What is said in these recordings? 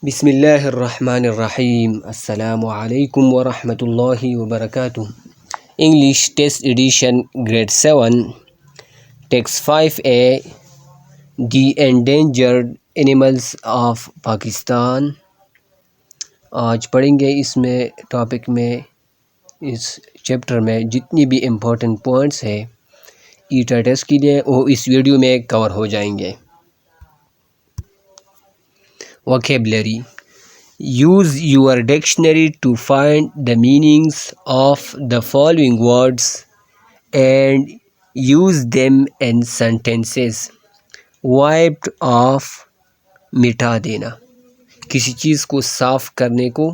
बिस्मिल्लाहिर्रहमानिर्रहीम अस्सलामु अलैकुम वरहमतुल्लाहि वबरकातुह। English test edition grade 7 text 5A the endangered animals of Pakistan. आज पढ़ेंगे इसमें टॉपिक में, इस चैप्टर में जितनी भी इम्पोर्टेंट पॉइंट्स है ईटा टेस्ट के लिए वो इस वीडियो में कवर हो जाएंगे। Vocabulary: use your dictionary to find the meanings of the following words and use them in sentences. Wiped off, मिटा देना। किसी चीज़ को साफ़ करने को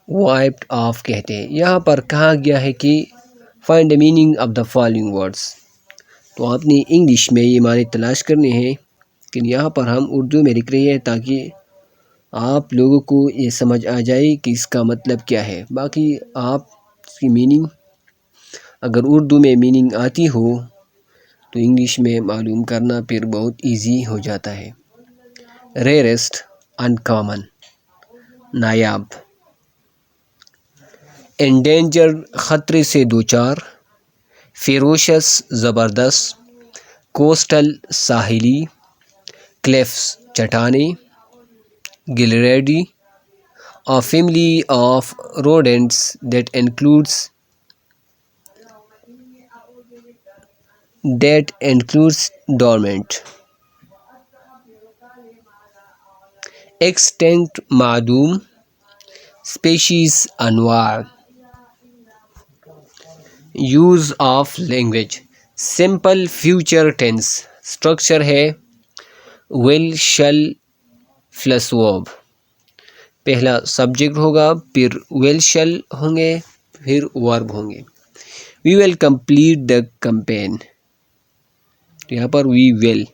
वाइप्ड ऑफ कहते हैं। यहाँ पर कहा गया है कि find the meaning of the following words, तो आपने इंग्लिश में ये माने तलाश करने हैं, लेकिन यहाँ पर हम उर्दू में लिख रहे हैं ताकि आप लोगों को ये समझ आ जाए कि इसका मतलब क्या है। बाकी आप इसकी मीनिंग अगर उर्दू में मीनिंग आती हो तो इंग्लिश में मालूम करना फिर बहुत इजी हो जाता है। रेयरेस्ट, अनकॉमन, नायाब। एंडेंजर्ड, ख़तरे से दो चार। फेरोशस, ज़बरदस्त। कोस्टल, साहिली। क्लिफ्स, चट्टाने। गिलरेडी, a family of rodents that includes dormant. Extinct, मादूम। species, Anwar. use of language, simple future tense, structure है will, shall प्लस वर्ब। पहला सब्जेक्ट होगा, फिर विल शैल होंगे, फिर वर्ब होंगे। We will complete the campaign, तो यहाँ पर we will.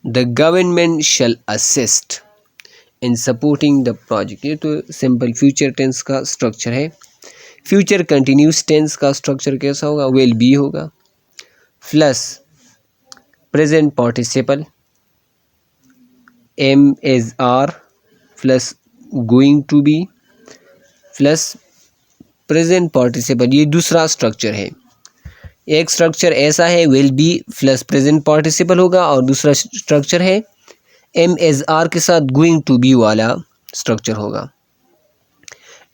The government shall assist in supporting the project, ये तो सिंपल फ्यूचर टेंस का स्ट्रक्चर है। फ्यूचर कंटिन्यूस टेंस का स्ट्रक्चर कैसा होगा, विल बी होगा plus present participle MSR plus going to be plus present participle. ये दूसरा स्ट्रक्चर है। एक स्ट्रक्चर ऐसा है will be plus present participle होगा, और दूसरा स्ट्रक्चर है MSR के साथ गोइंग टू बी वाला स्ट्रक्चर होगा।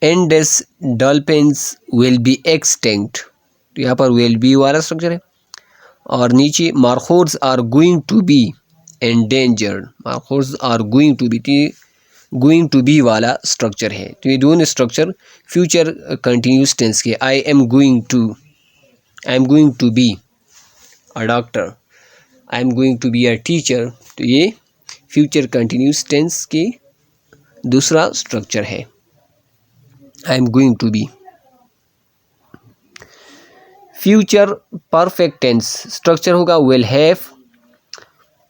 Andes dolphins will be extinct, तो यहाँ पर विल बी वाला स्ट्रक्चर है। और नीचे markhors are going to be endangered, markhors are going to be, going to be वाला स्ट्रक्चर है। तो ये दोनों स्ट्रक्चर फ्यूचर कंटिन्यूस टेंस के। I am going to be a doctor, I am going to be a teacher, तो ये future continuous tense के दूसरा स्ट्रक्चर है। I am going to be. Future perfect tense structure होगा will have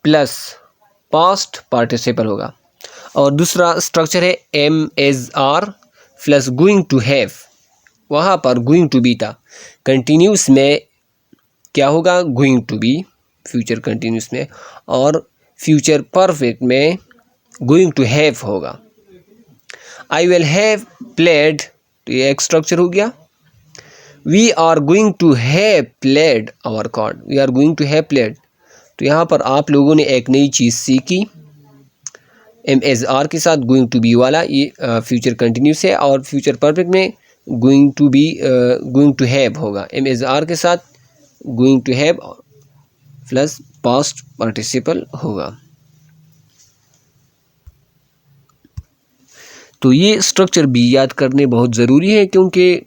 plus past participle होगा, और दूसरा structure है MSR plus going to have. वहाँ पर गोइंग टू बी था, कंटिन्यूस में क्या होगा, going to be future continuous में, और फ्यूचर परफेक्ट में गोइंग टू हैव होगा। आई विल हैव प्लेड, तो ये एक स्ट्रक्चर हो गया। We are going to have played our card, we are going to have played, तो यहाँ पर आप लोगों ने एक नई चीज़ सीखी। MSR के साथ गोइंग टू बी वाला ये फ्यूचर कंटिन्यूस है, और फ्यूचर परफेक्ट में going to be going to have होगा। MSR के साथ going to have plus past participle होगा। तो ये स्ट्रक्चर भी याद करने बहुत ज़रूरी है, क्योंकि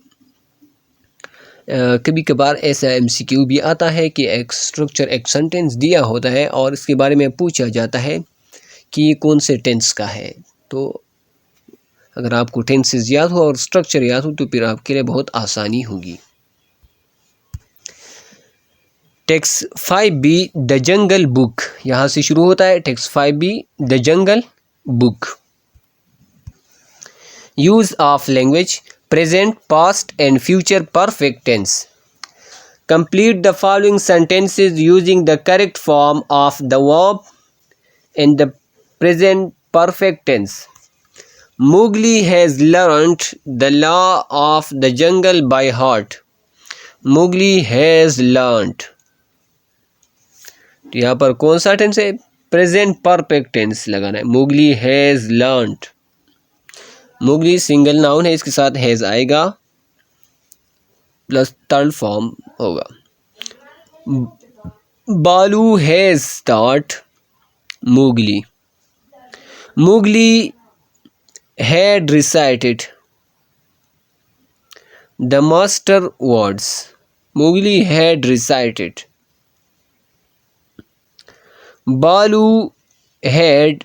कभी कभार ऐसा MCQ भी आता है कि एक स्ट्रक्चर, एक सेंटेंस दिया होता है और इसके बारे में पूछा जाता है कि ये कौन से टेंस का है। तो अगर आपको टेंसेस याद हो और स्ट्रक्चर याद हो तो फिर आपके लिए बहुत आसानी होगी। Text 5B the jungle book, यहाँ से शुरू होता है। Text 5B the jungle book. Use of language, present, past and future perfect tense. Complete the following sentences using the correct form of the verb in the present perfect tense. Mowgli has learnt the law of the jungle by heart. Mowgli has learnt. तो यहाँ पर कौन सा tense है? Present perfect tense लगाना है. Mowgli has learnt. Mowgli single noun है, इसके साथ हैज आएगा प्लस थर्ड फॉर्म होगा. बालू has taught Mowgli. Mowgli had recited the master words. Mowgli had recited. Balu had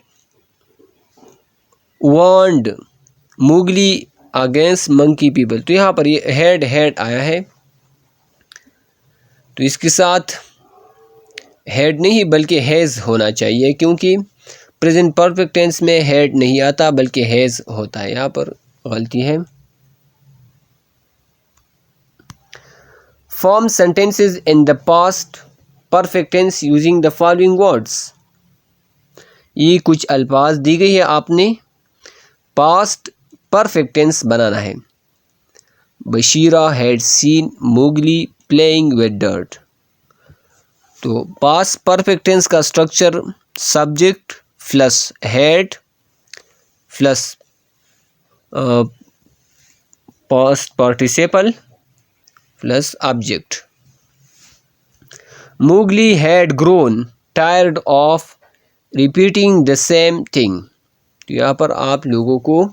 warned Mowgli against monkey people. तो यहाँ पर ये had आया है, तो इसके साथ had नहीं बल्कि हैज़ होना चाहिए, क्योंकि प्रेजेंट परफेक्ट टेंस में had नहीं आता बल्कि हैज़ होता है. यहाँ पर गलती है. Form sentences in the past perfect tense using the following words. ये कुछ अल्फाज दी गई है, आपने पास्ट परफेक्ट टेंस बनाना है. Bashira had seen Mowgli playing with dirt. तो पास्ट परफेक्ट टेंस का structure subject plus had plus past participle plus object. Mowgli had grown tired of repeating the same thing. तो यहाँ पर आप लोगों को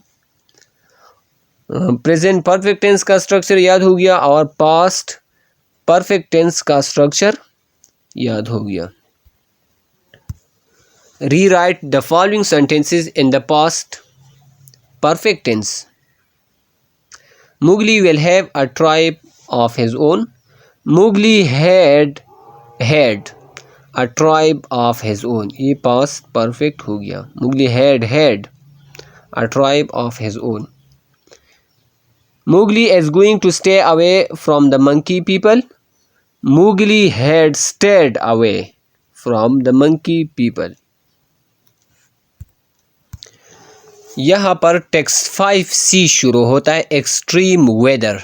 प्रेजेंट परफेक्ट टेंस का स्ट्रक्चर याद हो गया और पास्ट परफेक्ट टेंस का स्ट्रक्चर याद हो गया. Rewrite the following sentences in the past perfect tense. Mowgli will have a tribe of his own. Mowgli had a tribe of his own. ये past perfect हो गया. Mowgli had a tribe of his own. Mowgli is going to stay away from the monkey people. Mowgli had stayed away from the monkey people. यहाँ पर text 5C शुरू होता है. Extreme weather.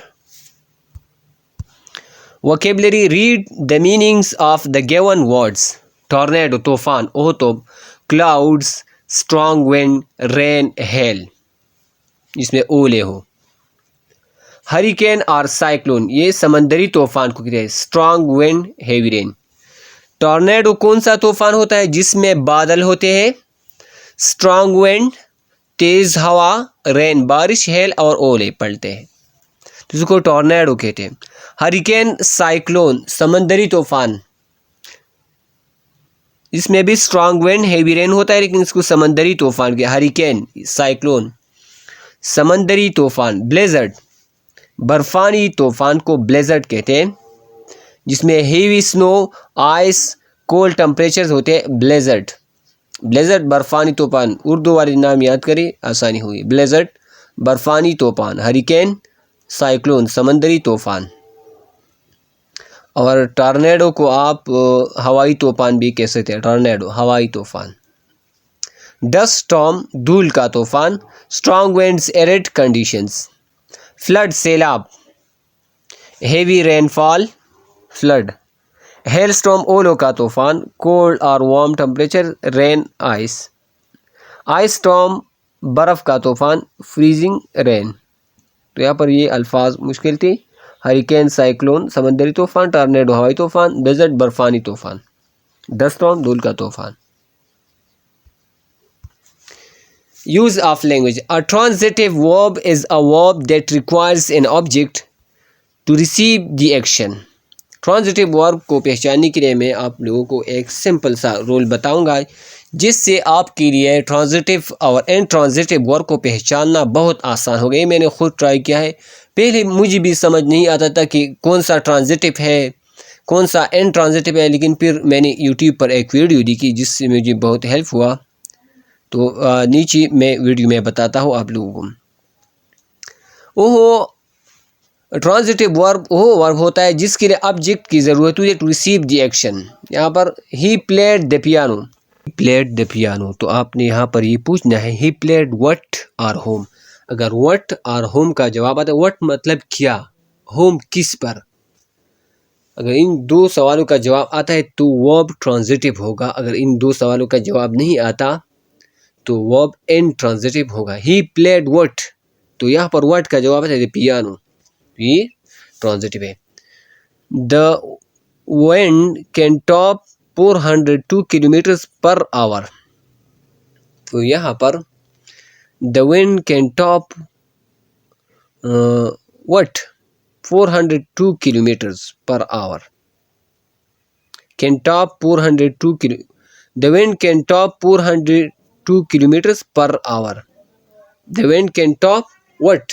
Vocabulary. Read the meanings of the given words. Tornado तूफान, ओहतोब, clouds, strong wind, rain, hail, जिसमें ओले हो. Hurricane और साइक्लोन, ये समंदरी तूफान को कहते हैं. Strong wind, heavy rain. Tornado कौन सा तूफान होता है जिसमें बादल होते हैं. स्ट्रॉन्ग विंड, तेज हवा, रेन बारिश, हेल और ओले पड़ते हैं, तो इसको टॉर्नेडो कहते हैं. हरिकेन, साइक्लोन समंदरी तूफान, इसमें भी स्ट्रॉन्ग विंड, हेवी रेन होता है, लेकिन इसको समंदरी तूफान के. हरिकेन, साइक्लोन समंदरी तूफान. ब्लेजर्ड बर्फानी तूफान को ब्लेजर्ड कहते हैं, जिसमें heavy snow, ice, cold temperature होते हैं. ब्लेजर्ड बर्फानी तूफान. उर्दू वाले नाम याद करें, आसानी हुई. ब्लेजर्ड बर्फानी तूफान. हरिकेन, साइक्लोन समंदरी तूफान. और टॉर्नेडो को आप हवाई तूफान भी कह सकते हैं. टॉर्नेडो हवाई तूफान. डस्ट स्टॉर्म धूल का तूफान. Strong winds arid conditions. Flood सैलाब. Heavy rainfall, flood. Hail storm ओलों का तूफान. कोल्ड और warm temperature, rain, ice. Ice storm बर्फ़ का तूफान. Freezing rain. तो यहाँ पर ये अल्फाज मुश्किल थी. हरिकेन, साइक्लोन समंदरी तूफान, टॉर्नेडो हवाई तूफान, डेजर्ट बर्फानी तूफान, डस्ट स्टॉर्म धूल का तूफान. Use of language. A transitive verb is a verb that requires an object to receive the action. Transitive verb को पहचानने के लिए मैं आप लोगों को एक सिंपल सा रूल बताऊंगा, जिससे आपके लिए ट्रांजिटिव और इनट्रांजिटिव वर्ब को पहचानना बहुत आसान हो गई. मैंने खुद ट्राई किया है. पहले मुझे भी समझ नहीं आता था कि कौन सा ट्रांजिटिव है कौन सा इनट्रांजिटिव है, लेकिन फिर मैंने यूट्यूब पर एक वीडियो देखी जिससे मुझे बहुत हेल्प हुआ. तो नीचे मैं वीडियो में बताता हूँ आप लोगों को. ओहो ट्रांजिटिव वर्ब वो वर्ब होता है जिसके लिए ऑब्जेक्ट की ज़रूरत हुई टू रिसीव द एक्शन. यहाँ पर he played the piano. Played the piano, तो आपने यहाँ पर ये पूछना है he played what or whom. अगर व्हाट आर होम का जवाब आता है, व्हाट मतलब क्या, होम किस पर, अगर इन दो सवालों का जवाब आता है तो वर्ब ट्रांजिटिव होगा। अगर इन दो सवालों का जवाब नहीं आता तो वर्ब इनट्रांजिटिव होगा। ही प्लेड व्हाट, तो यहाँ पर व्हाट का जवाब है पियानो, ये ट्रांजिटिव है। The wind can top 402 kilometre per hour, तो यहाँ पर the wind can top what 402 kilometre per hour, can top 402 kilo, the wind can top 402 kilometre per hour, the wind can top what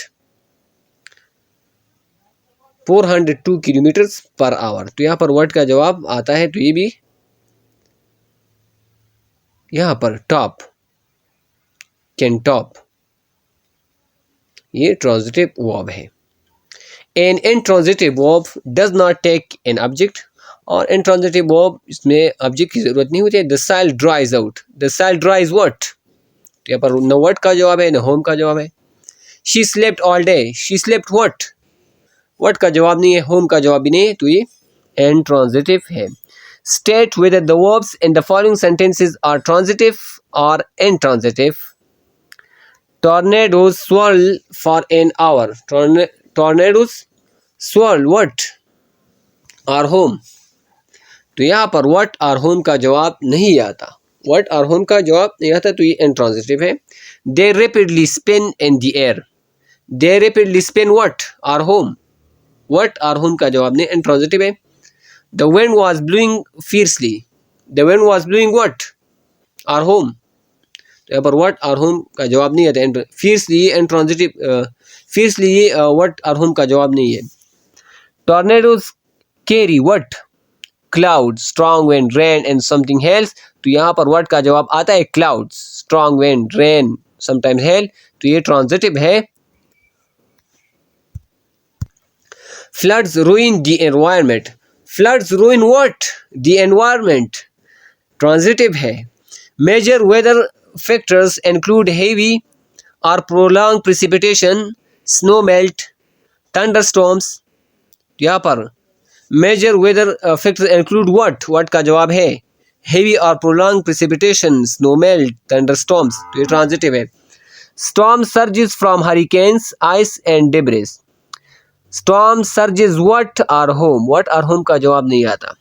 402 kilometre per hour, तो यहाँ पर what का जवाब आता है, तो ये भी यहाँ पर टॉप, कैन टॉप, ये ट्रांजिटिव वर्ब है। An intransitive verb does not take an object, और इनट्रांजिटिव वर्ब इसमें ऑब्जेक्ट की जरूरत नहीं होती है। The soil dries out, the soil dries what, तो यहाँ पर न व्हाट का जवाब है न होम का जवाब है। She slept all day, she slept what का जवाब नहीं है, होम का जवाब भी नहीं है, तो ये इनट्रांजिटिव है। State whether the verbs in the following sentences are transitive or intransitive. Tornadoes swirl for an hour. Tornadoes swirl what are home. तो यहाँ पर what are home का जवाब नहीं आता, what are home का जवाब नहीं आता, तो ये intransitive है। They rapidly spin in the air. They rapidly spin what are home. what are home का जवाब नहीं, intransitive है। The wind was blowing fiercely. The wind was blowing what are home. तो यहाँ पर what are home का जवाब नहीं आता, fiercely intransitive, fiercely what are home का जवाब नहीं है। Tornadoes carry what clouds, strong wind, rain and something else, तो यहाँ पर what का जवाब आता है clouds, strong wind, rain, sometimes hail, तो ये transitive है। Floods ruin the environment. Floods ruin what? The environment. Transitive है। Major weather factors include heavy or prolonged precipitation, snow melt, thunderstorms. यहाँ पर major weather factors include what? What का जवाब है heavy or prolonged precipitation, snow melt, thunderstorms. तो ये transitive है। Storm surges from hurricanes, ice and debris. Storm surges what are home. What are home का जवाब नहीं आता।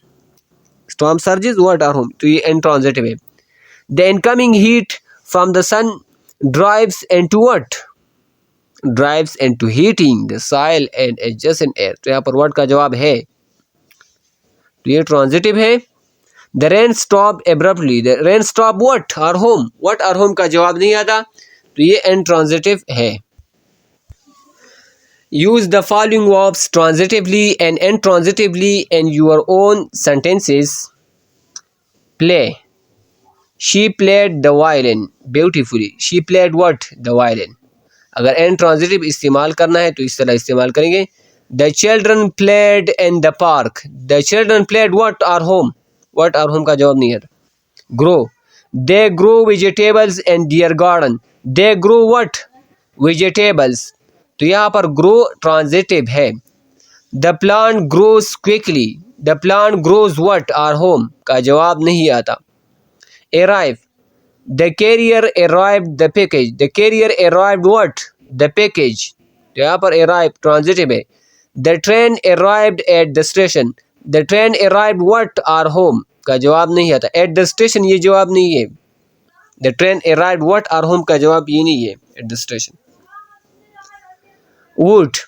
Storm surges what are home, तो ये intransitive है। The incoming heat from the sun drives into what? Drives into heating the soil and adjacent air, तो यहाँ पर what का जवाब है, तो ये transitive है। The rain stopped abruptly. The rain stopped what are home. What are home का जवाब नहीं आता, तो ये intransitive है। Use the following verbs transitively and intransitively in your own sentences. Play. She played the violin beautifully. She played what? The violin. अगर intransitive इस्तेमाल करना है तो इस तरह इस्तेमाल करेंगे। The children played in the park. The children played what are home. What are home का जवाब नहीं है। Grow. They grow vegetables in their garden. They grow what? Vegetables. तो यहाँ पर ग्रो ट्रांजिटिव है। The plant grows quickly, the plant grows what or whom का जवाब नहीं आता। Arrive, the carrier arrived the package, the carrier arrived what the package, तो यहाँ पर अराइव ट्रांजिटिव है। The train arrived at the station, the train arrived what or whom का जवाब नहीं आता। एट द स्टेशन ये जवाब नहीं है। The train arrived what or whom का जवाब ये नहीं है, at the station. Vote.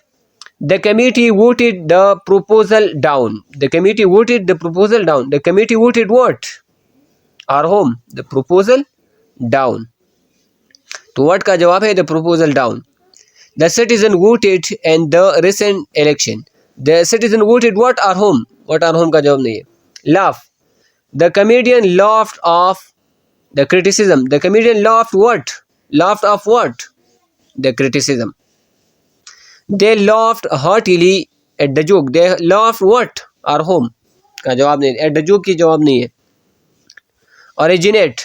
The committee voted the proposal down. The committee voted the proposal down. The committee voted what? Our home. The proposal down. तो what का जवाब है the proposal down. The citizen voted in the recent election. The citizen voted what our home. What our home का जवाब नहीं है। Laugh. The comedian laughed off the criticism. The comedian laughed what? Laughed off what? The criticism. They laughed heartily at the joke. They laughed what? Our home का जवाब नहीं, at the joke की जवाब नहीं है। Originate.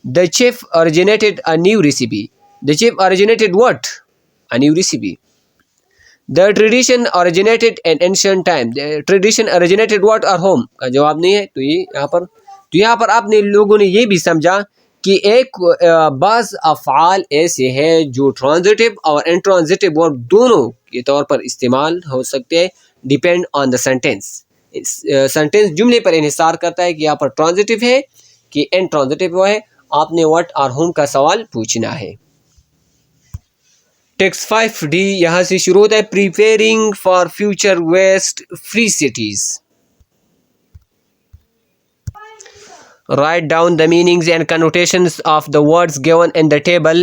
The chef originated a new recipe. The chef originated what? A new recipe. The tradition originated in ancient time. The tradition originated what? Our home. का जवाब नहीं है, तो ये यहाँ पर आपने लोगों ने ये भी समझा कि एक बाज़ अफ़आल ऐसे हैं जो ट्रांजिटिव और इंट्रांजिटिव वर्ब दोनों के तौर पर इस्तेमाल हो सकते हैं, depend on the sentence. Sentence जुमले पर इन्हिसार करता है कि यहाँ पर ट्रांजिटिव है कि इंट्रांजिटिव है. आपने व्हाट आर होम का सवाल पूछना है. टेक्स्ट 5D यहाँ से शुरू होता है. Preparing for future waste free cities. Write down the meanings and connotations of the words given in the table.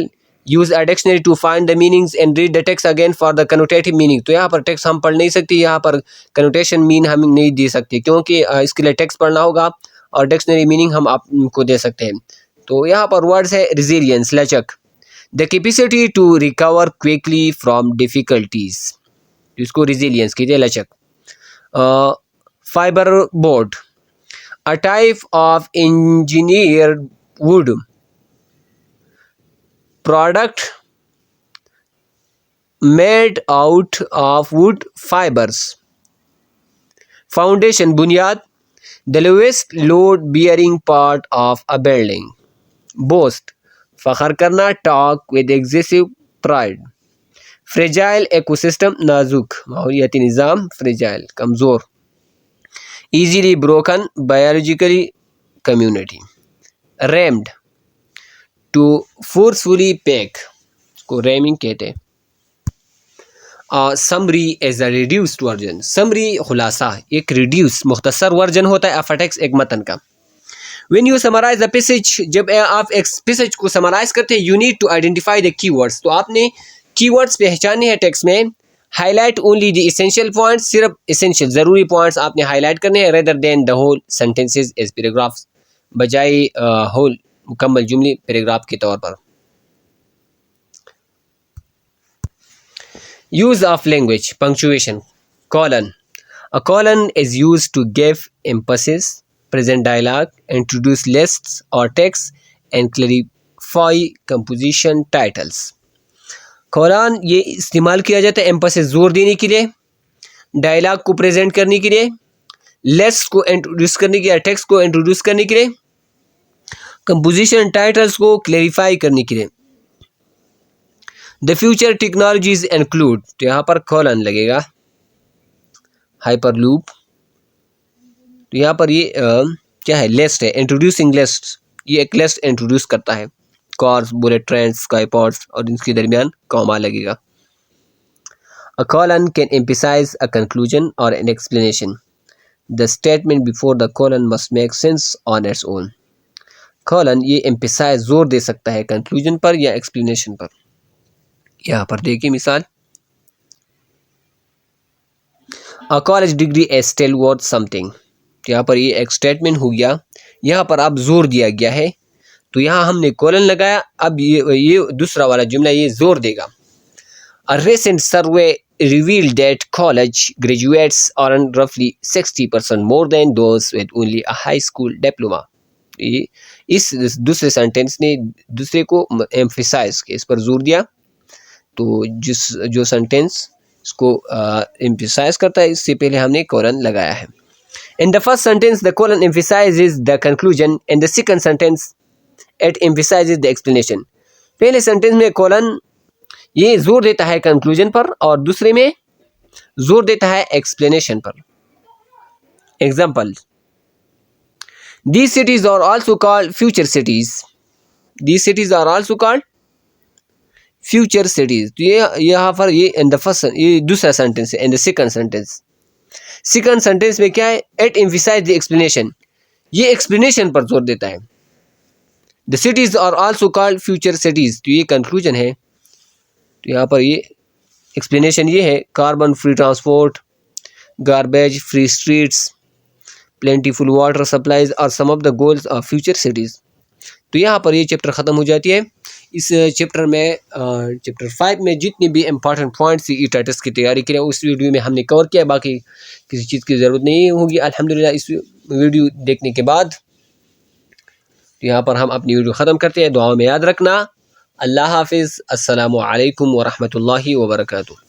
Use a dictionary to find the meanings and read the text again for the connotative meaning. तो यहाँ पर text हम पढ़ नहीं सकते, यहाँ पर connotation mean हम नहीं दे सकते क्योंकि इसके लिए टेक्स्ट पढ़ना होगा और डिक्शनरी मीनिंग हम आपको दे सकते हैं. तो यहाँ पर वर्ड्स है रिजिलियंस, लचक. The capacity to recover quickly from difficulties, इसको रिजिलियंस कीजिए, लचक. Fibre board, a type of engineered wood product made out of wood fibers. Foundation, बुनियाद, the lowest load bearing part of a building. Boast, फखर करना, talk with excessive pride. Fragile ecosystem, नाजुक माहौलियाती निज़ाम, fragile कमज़ोर. Easily broken, biologically community. Rammed, to forcefully pack, को ramming कहते हैं. Summary is a reduced version. Summary खुलासा, एक reduce मुख्तसर version होता है of a text, एक मतन का. When you summarize the passage, जब आप एक passage को summarize करते हैं, you need to identify the keywords. तो आपने keywords पहचाने हैं टेक्स्ट में. Highlight only the essential points, सिर्फ इसेंशियल ज़रूरी पॉइंट्स आपने हाईलाइट करने हैं, rather than the whole sentences as paragraphs, बजाय होल मुकम्मल जुमले पैराग्राफ के तौर पर. Use of language, punctuation, colon. A colon is used to give emphasis, present dialogue, introduce lists और text and clarify composition titles. Colon ये इस्तेमाल किया जाता है एम्फसिस जोर देने के लिए, डायलॉग को प्रेजेंट करने के लिए, लिस्ट को इंट्रोड्यूस करने के लिए, टेक्स्ट को इंट्रोड्यूस करने के लिए, कंपोजिशन टाइटल्स को क्लैरिफाई करने के लिए. द फ्यूचर टेक्नोलॉजीज इंक्लूड, तो यहाँ पर कॉलन लगेगा. हाइपरलूप, तो यहाँ पर ये क्या है, लिस्ट है, इंट्रोड्यूसिंग लिस्ट, ये एक लिस्ट इंट्रोड्यूस करता है. कार्स, बुलेट ट्रेन, स्काईपॉड्स, और इनके दरमियान कॉमा लगेगा. A colon can emphasise a conclusion और an explanation. The statement before the colon must make sense on its own. Colon ये एम्फसाइज जोर दे सकता है कंक्लूजन पर या एक्सप्लेनेशन पर. यहाँ पर देखिए मिसाल, a college degree is still worth something. यहाँ पर ये एक स्टेटमेंट हो गया, यहाँ पर अब जोर दिया गया है, तो यहाँ हमने कॉलन लगाया. अब ये दूसरा वाला जुमला ये जोर देगा. अ recent survey revealed that college graduates earn roughly 60% more than those with only a high school diploma. ये इस दूसरे सेंटेंस ने दूसरे को एम्फसाइज के इस पर जोर दिया. तो जो सेंटेंस इसको एम्फसाइज करता है, इससे पहले हमने कॉलन लगाया है. In the first sentence, the colon emphasizes the conclusion. In the second sentence, it emphasizes the explanation. पहले सेंटेंस में कॉलन ये जोर देता है कंक्लूजन पर और दूसरे में जोर देता है एक्सप्लेनेशन पर. Example, These cities are also called future cities. These cities are also called future cities. तो ये यहाँ पर ये इन द फर्स्ट, ये दूसरा सेंटेंस है. In the second sentence, second sentence में क्या है, इट एम्फसाइज द एक्सप्लेनेशन, ये एक्सप्लेनेशन पर जोर देता है. The cities are also called future cities, तो ये कंक्लूजन है. तो यहाँ पर ये एक्सप्लेनेशन ये है, carbon free transport, garbage free streets, plentiful water supplies are some of the goals of future cities. तो यहाँ पर ये चैप्टर ख़त्म हो जाती है. इस चैप्टर में चैप्टर 5 में जितने भी इम्पॉर्टेंट पॉइंट्स ईटा टेस्ट की तैयारी करें उस वीडियो में हमने कवर किया. बाकी किसी चीज़ की ज़रूरत नहीं होगी अल्हम्दुलिल्लाह. इस वीडियो देखने के बाद तो यहाँ पर हम अपनी वीडियो ख़त्म करते हैं। दुआओं में याद रखना। अल्लाह हाफिज़। अस्सलामु अलैकुम व रहमतुल्लाहि व बरकातुहू।